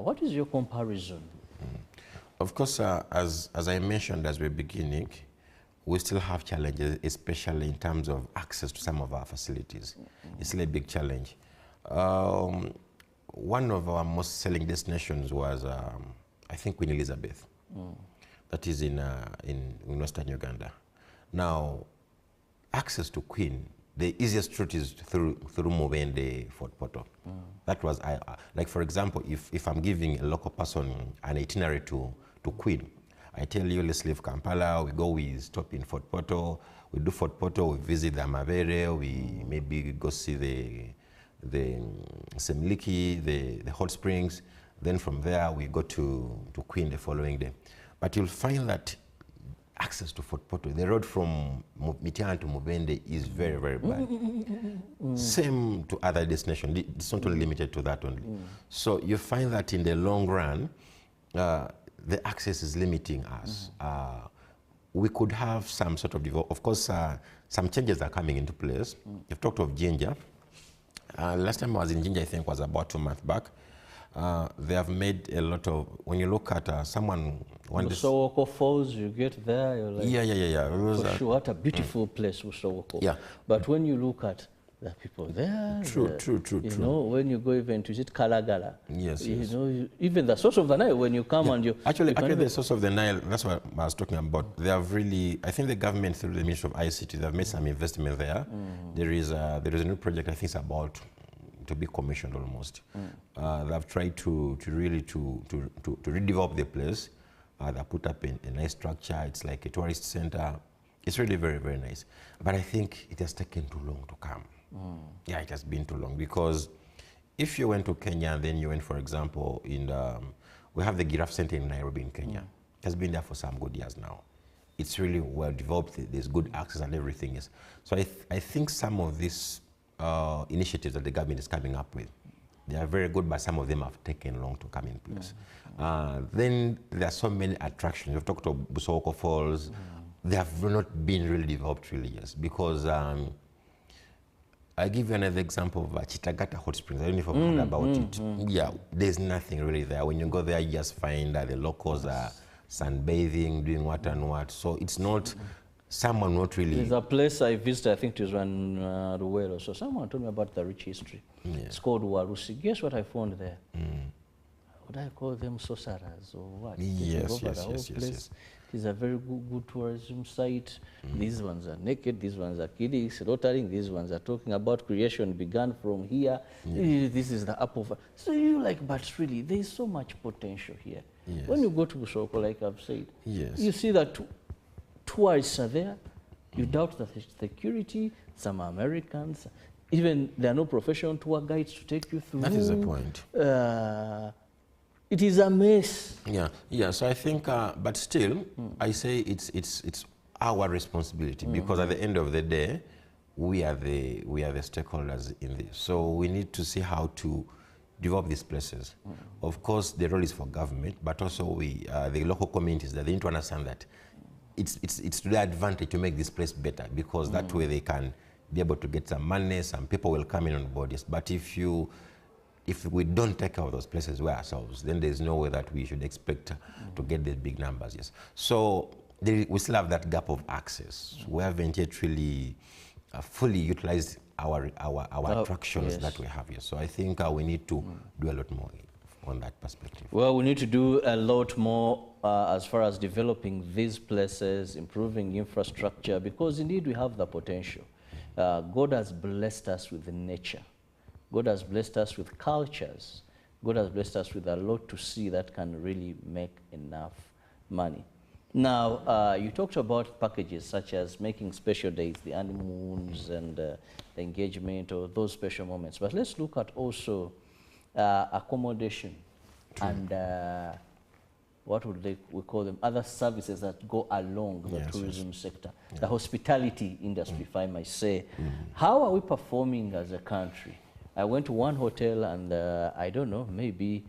What is your comparison? Of course, as I mentioned as we're beginning, we still have challenges, especially in terms of access to some of our facilities. It's still a big challenge. One of our most selling destinations was, I think, Queen Elizabeth. That is in Western Uganda. Now, access to Queen, the easiest route is through Mubende, Fort Portal. That was, like for example, if I'm giving a local person an itinerary to Queen, I tell you, let's leave Kampala, we stop in Fort Portal, we do Fort Portal, we visit the Mabere, we maybe go see the Semliki, the hot springs, then from there we go to Queen the following day. But you'll find that access to Fort Portal, the road from Mitiana to Mubende is very bad. Same to other destinations, it's not only limited to that only. So you find that in the long run, the access is limiting us. We could have some sort of course, some changes are coming into place. You've talked of Ginger. Last time I was in Ginger, I think was about 2 months back. They have made a lot of, when you look at someone... Usowoko Falls, you get there, you're like... Yeah. It was, for sure, what a beautiful place, Usowoko. Yeah. But when you look at the people there... True. You know, when you go even to visit Kalagala, you know, even the source of the Nile, when you come and you... Actually, the source of the Nile, that's what I was talking about. They have really, I think the government, through the Ministry of ICT, they have made some investment there. There is a new project, I think it's about to be commissioned almost. They have tried to really redevelop the place. They put up a nice structure. It's like a tourist center. It's really very nice. But I think it has taken too long to come. Yeah, it has been too long, because if you went to Kenya and then you went, for example, we have the Giraffe Center in Nairobi in Kenya. It has been there for some good years now. It's really well developed. There's good access and everything is. So I think some of these initiatives that the government is coming up with, they are very good, but some of them have taken long to come in place. Then there are so many attractions. We've talked about Busowoko Falls. They have not been really developed really, yes, because I'll give you another example of Chitagata Hot Springs. I don't know if you've heard about it. Yeah, there's nothing really there. When you go there, you just find that the locals are sunbathing, doing what and what. So it's not someone not really... There's a place I visited, I think it was in Ruwero. So someone told me about the rich history. It's called Warusi. Guess what I found there? could I call them sorcerers or what? Yes, Over the whole place. It is a very good tourism site. These ones are naked, these ones are kidding, slaughtering, these ones are talking about creation began from here. This is the apple. So you like, but really, there is so much potential here. Yes. When you go to Busoko, like I've said, yes, you see that tourists are there. You doubt the security. Some are Americans. Even there are no professional tour guides to take you through. That is the point. It is a mess. Yeah. So I think, but still, I say it's our responsibility because at the end of the day, we are the stakeholders in this. So we need to see how to develop these places. Of course, the role is for government, but also the local communities, that they need to understand that it's to their advantage to make this place better because that way they can be able to get some money, some people will come in on board. Yes. But if we don't take care of those places we ourselves, then there's no way that we should expect to get these big numbers. Yes. So we still have that gap of access. We haven't yet really fully utilized our attractions that we have here. So I think we need to do a lot more on that perspective. Well, we need to do a lot more as far as developing these places, improving infrastructure, because indeed we have the potential. God has blessed us with nature. God has blessed us with cultures. God has blessed us with a lot to see that can really make enough money. Now, you talked about packages such as making special days, the honeymoons and the engagement or those special moments. But let's look at also accommodation and what would we call them, other services that go along the tourism sector, the hospitality industry, if I might say. How are we performing as a country? I went to one hotel and I don't know, maybe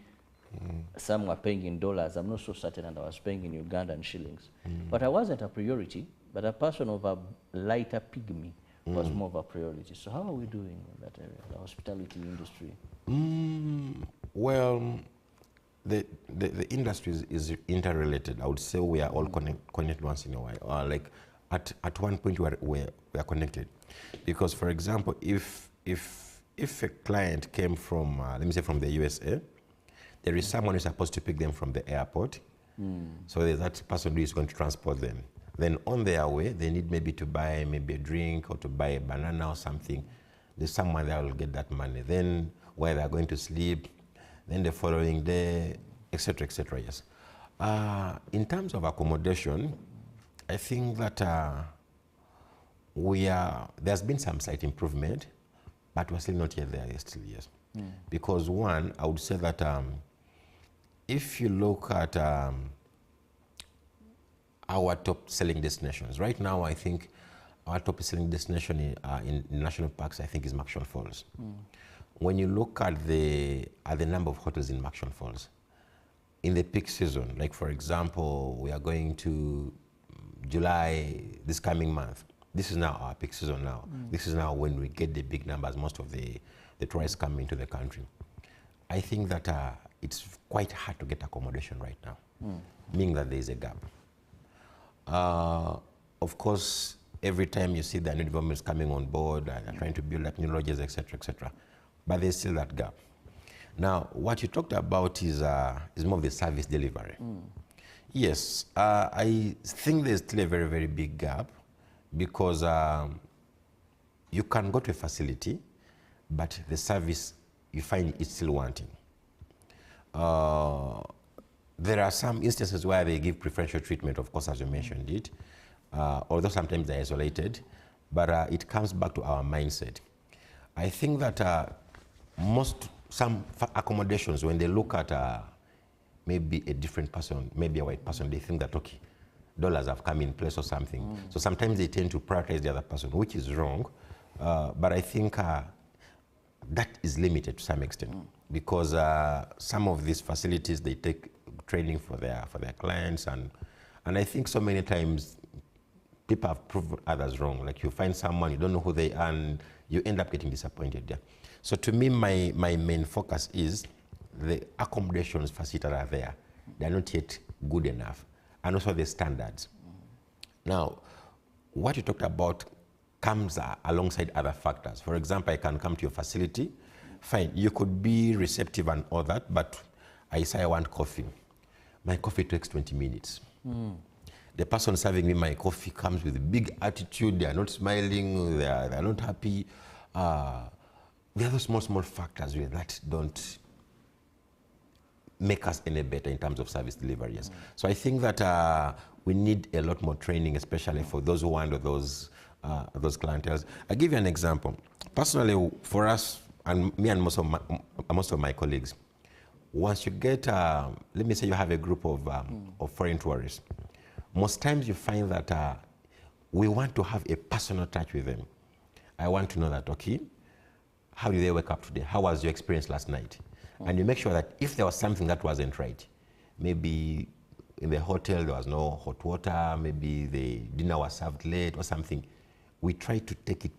some were paying in dollars. I'm not so certain, and I was paying in Ugandan shillings. But I wasn't a priority, but a person of a lighter pygmy was more of a priority. So how are we doing in that area, the hospitality industry? Well, the industry is interrelated. I would say we are all connected once in a while. Like at one point we are connected, because for example, if a client came from let me say from the USA, there is someone who's supposed to pick them from the airport. So there's that person who is going to transport them. Then on their way, they need maybe to buy maybe a drink or to buy a banana or something. There's someone that will get that money. Then where they're going to sleep, then the following day, etc., etc. Yes. In terms of accommodation, I think that there's been some slight improvement, but we're still not yet there. Still, yes. Because one, I would say that if you look at our top selling destinations right now, I think our top selling destination in national parks, I think, is Maxwell Falls. When you look at the number of hotels in Maxwell Falls, in the peak season, like for example, we are going to July this coming month. This is now our peak season now. This is now when we get the big numbers, most of the tourists come into the country. I think that it's quite hard to get accommodation right now, meaning that there is a gap. Of course, every time you see the new developments coming on board, and trying to build up new lodges, etc., etc., but there's still that gap. Now, what you talked about is more of the service delivery. Yes, I think there's still a very, very big gap, because you can go to a facility, but the service, you find it's still wanting. There are some instances where they give preferential treatment, of course, as you mentioned it, although sometimes they're isolated, but it comes back to our mindset. I think that some accommodations, when they look at maybe a different person, maybe a white person, they think that, okay, dollars have come in place or something. So sometimes they tend to prioritize the other person, which is wrong. But I think that is limited to some extent, because some of these facilities, they take training for their clients, and I think so many times people have proved others wrong. Like, you find someone, you don't know who they are, and you end up getting disappointed there. So to me, my main focus is the accommodations facilities that are there. They're not yet good enough, and also the standards. Now, what you talked about comes alongside other factors. For example, I can come to your facility, fine, you could be receptive and all that, but I say I want coffee. My coffee takes 20 minutes. Mm. The person serving me my coffee comes with a big attitude. They are not smiling. They are not happy. There are those small factors really that don't make us any better in terms of service delivery. Yes. So I think that we need a lot more training, especially for those who handle those clienteles. I'll give you an example. Personally, for us, and me and most of my colleagues, once you get, let me say you have a group of foreign tourists, most times you find that we want to have a personal touch with them. I want to know that, okay, how did they wake up today? How was your experience last night? And you make sure that if there was something that wasn't right, maybe in the hotel there was no hot water, maybe the dinner was served late or something, we try to take it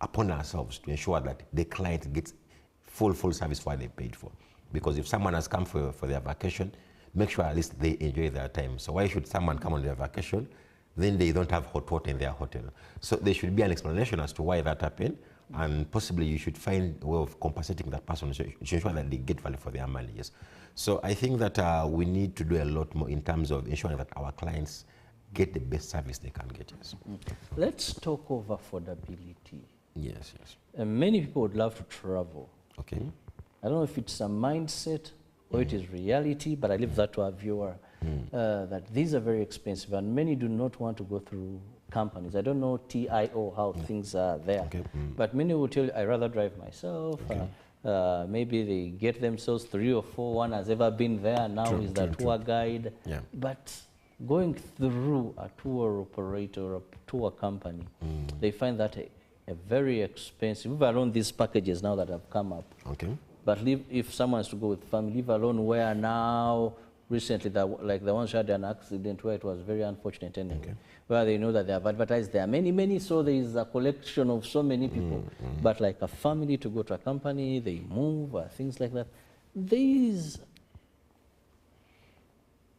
upon ourselves to ensure that the client gets full service for what they paid for. Because if someone has come for their vacation, make sure at least they enjoy their time. So why should someone come on their vacation, then they don't have hot water in their hotel? So there should be an explanation as to why that happened, and possibly you should find a way of compensating that person to ensure that they get value for their money. Yes. So I think that we need to do a lot more in terms of ensuring that our clients get the best service they can get. Yes. Let's talk of affordability. Yes, yes. Many people would love to travel. Okay. I don't know if it's a mindset or it is reality, but I leave that to our viewer, that these are very expensive and many do not want to go through companies. I don't know TIO, how things are there. Okay. But many will tell you, I rather drive myself. Okay. Maybe they get themselves 3 or 4. One has ever been there, now is the tour guide. Yeah. But going through a tour operator or a tour company, they find that a very expensive, leave alone these packages now that have come up. Okay. But if someone has to go with family, leave alone where now, recently, like the ones who had an accident where it was very unfortunate anyway, where they know that they have advertised there are many, so there is a collection of so many people. But like a family to go to a company, they move, things like that. There is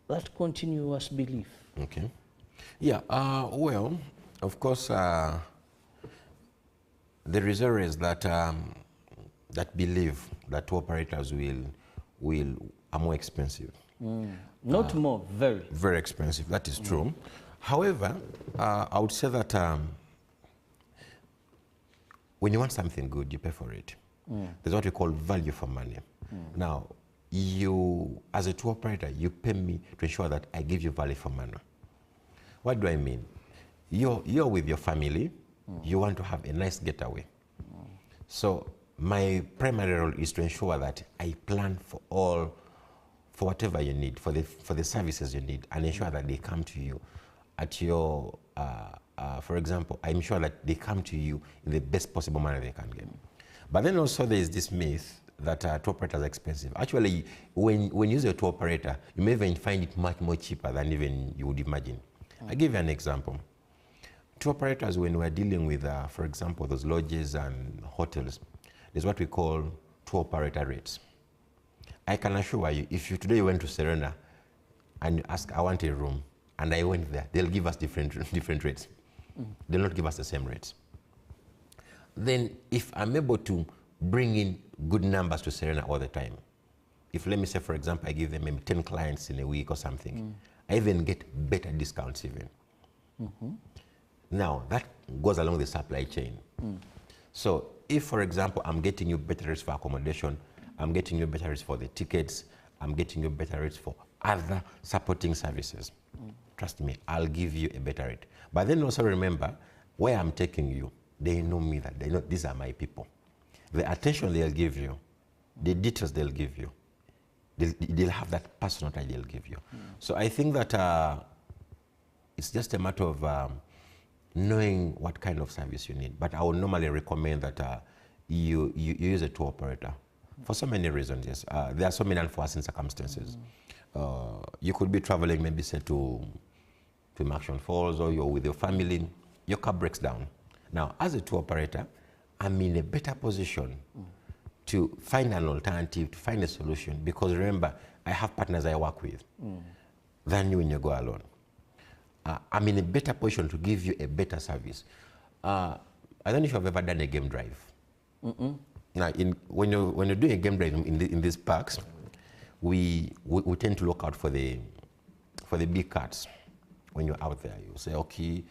that continuous belief. Okay. Yeah, well, of course, there is areas that that believe that tour operators are more expensive. Not more, very expensive. That is true. However, I would say that when you want something good, you pay for it. There's what we call value for money. Now, you, as a tour operator, you pay me to ensure that I give you value for money. What do I mean? You're with your family. You want to have a nice getaway. So my primary role is to ensure that I plan for whatever you need, for the services you need, and ensure that they come to you at your, for example, I'm sure that they come to you in the best possible manner they can get. But then also there is this myth that tour operators are expensive. Actually, when you use a tour operator, you may even find it much more cheaper than even you would imagine. I'll give you an example. Tour operators, when we're dealing with, for example, those lodges and hotels, there's what we call tour operator rates. I can assure you, if you today went to Serena and you ask, I want a room, and I went there, they'll give us different rates. They'll not give us the same rates. Then if I'm able to bring in good numbers to Serena all the time, if let me say, for example, I give them maybe 10 clients in a week or something, I even get better discounts even. Now, that goes along the supply chain. So if, for example, I'm getting you better rates for accommodation, I'm getting you better rates for the tickets, I'm getting you better rates for other supporting services, trust me, I'll give you a better rate. But then also remember, where I'm taking you, they know me, that they know these are my people. The attention they'll give you, the details they'll give you, they'll have that personal touch they'll give you. So I think that it's just a matter of knowing what kind of service you need. But I would normally recommend that you use a tour operator for so many reasons. Yes, there are so many unforeseen circumstances. You could be traveling, maybe say to Action Falls, or you're with your family, your car breaks down. Now, as a tour operator, I'm in a better position to find an alternative, to find a solution, because remember, I have partners I work with than you when you go alone. I'm in a better position to give you a better service. I don't know if you've ever done a game drive. Now, when you're doing a game drive in these parks, we tend to look out for the big cards. When you're out there, you say, okay,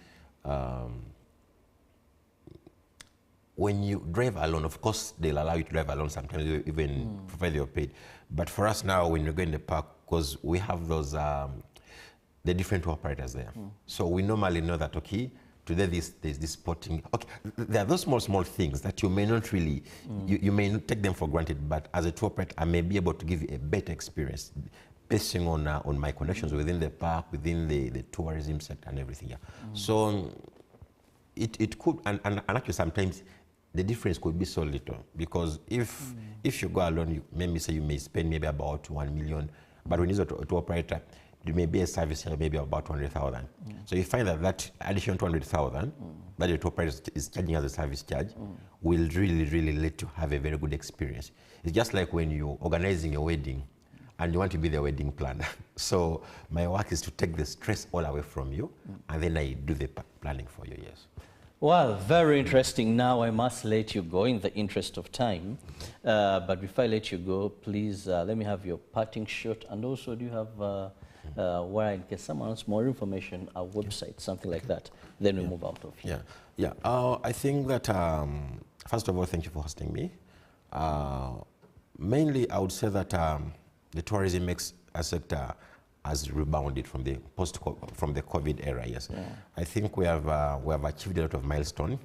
when you drive alone, of course, they'll allow you to drive alone sometimes, even provided you're paid. But for us now, when you go in the park, because we have those, the different operators there. So we normally know that, okay, today there's this spotting. Okay, there are those small things that you may not really, you may not take them for granted, but as a tour operator, I may be able to give you a better experience basing on my connections within the park, within the tourism sector and everything. Yeah. So it could, and actually sometimes the difference could be so little, because if you go alone, you may spend maybe about 1 million, but when you're a tour operator, there may be a service charge maybe about 200,000. So you find that additional 200,000 that your tour operator is charging as a service charge will really let you have a very good experience. It's just like when you're organizing a wedding and you want to be the wedding planner. So my work is to take the stress all away from you, and then I do the planning for you, yes. Well, very interesting. Now I must let you go in the interest of time. But before I let you go, please let me have your parting shot. And also, do you have where in case someone wants more information, a website, something like that, then we move out of here. I think that, first of all, thank you for hosting me. Mainly, I would say that the tourism sector has rebounded from the COVID era. Yes, I think we have achieved a lot of milestones.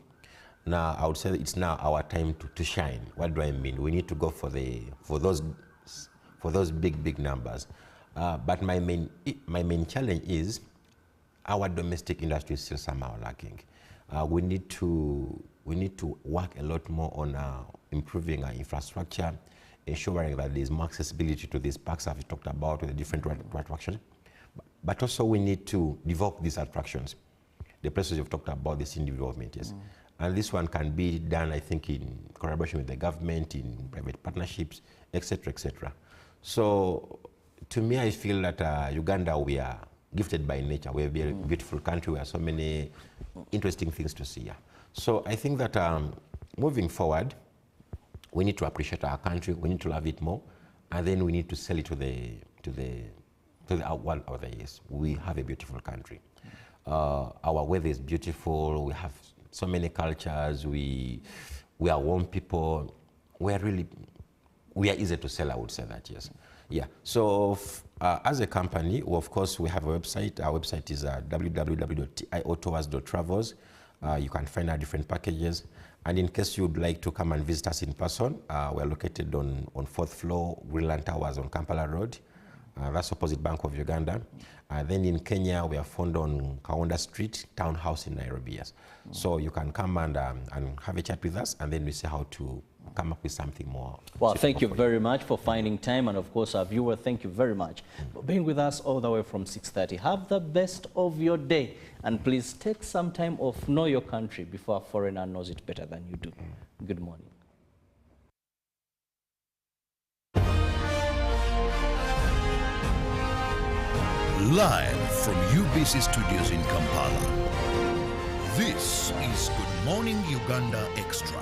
Now, I would say that it's now our time to shine. What do I mean? We need to go for those big numbers. But my main challenge is our domestic industry is still somehow lacking. We need to work a lot more on improving our infrastructure, ensuring that there is more accessibility to these parks that we talked about with the different attractions. But also we need to develop these attractions. The places you've talked about, this in development, yes. And this one can be done, I think, in collaboration with the government, in private partnerships, etc., etc. So to me, I feel that Uganda, we are gifted by nature. We are a very beautiful country. We have so many interesting things to see. So I think that moving forward, we need to appreciate our country. We need to love it more, and then we need to sell it to the world out there. Yes, we have a beautiful country. Our weather is beautiful. We have so many cultures. We are warm people. We are easy to sell. I would say that, yes. Yeah. So as a company, of course, we have a website. Our website is www.tiotours.travels. You can find our different packages. And in case you'd like to come and visit us in person, we're located on 4th floor, Greenland Towers on Kampala Road. That's opposite Bank of Uganda. Then in Kenya, we are found on Kaunda Street, Townhouse in Nairobi. Yes. So you can come and have a chat with us, and then we see how to come up with something more. Well, thank you very much for finding time, and of course, our viewer, thank you very much for being with us all the way from 6:30. Have the best of your day, and please take some time off. Know your country before a foreigner knows it better than you do. Good morning. Live from UBC Studios in Kampala, this is Good Morning Uganda Extra.